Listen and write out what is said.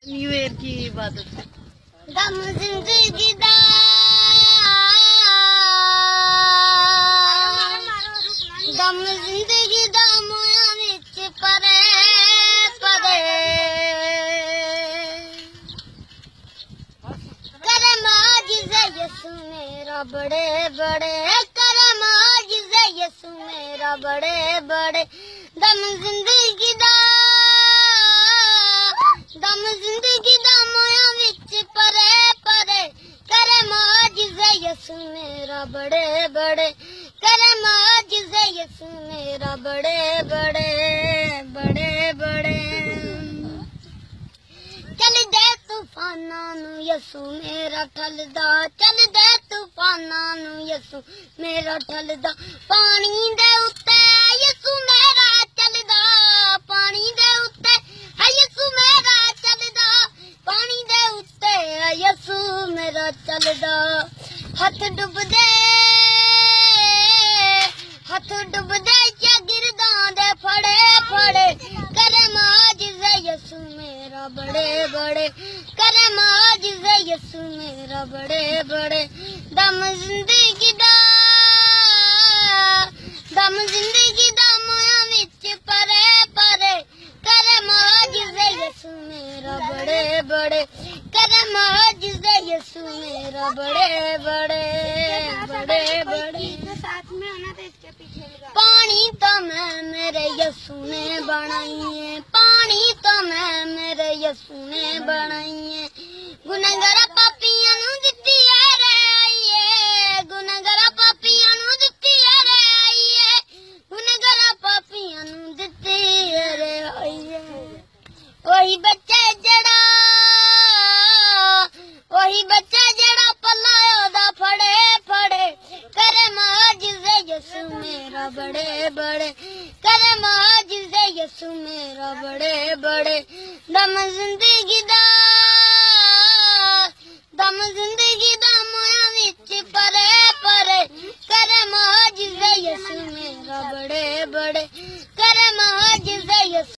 new year की इबादत दम जिंदगी दा दम जिंदगी दा मोया विच परे परे करम आजिज़ यसु मेरा बड़े बड़े करम आजिज़ यसु मेरा बड़े बड़े दम जिंदगी दा मोया विच परे परे करम आजिज़ यसु मेरा बड़े बड़े करम आजिज़ यसु मेरा बड़े बड़े बड़े बड़े चल दे तूफाना नू यसु मेरा ठलदा चल दे तूफाना नू यसु मेरा ठलदा पानी दे उत्ते यसु मेरा चलदा पानी दे उत्ते यसु मेरा चलदा पानी दे उत्ते यसु मेरा चलदा हथ डुबदे गिरदां दे फड़े फड़े करम आजिज़ यसु मेरा बड़े बड़े करम आजिज़ यसु मेरा बड़े बड़े दम जिंदगी दा मोया विच परे परे करम आजिज़ यसु मेरा बड़े बड़े करम आजिज़ यसु मेरा बड़े बड़े बड़े बड़े साथ में आना तो इसके पीछे पानी तो मैं मेरे यसु ने बनाई है पानी तो मैं मेरे यसु ने बनाई है गुनहगारा पापियां नू दित्ती है रे आईए गुनहगारा पापियां नू दित्ती है रे आईए गुनहगारा पापियां नू दित्ती है रे आईए वही बच्चा जड़ा पल्ला ओदा फड़े फड़े करम आजिज़ यसु मेरा बड़े बड़े करम आजिज़ यसु मेरा बड़े बड़े दम जिंदगी दा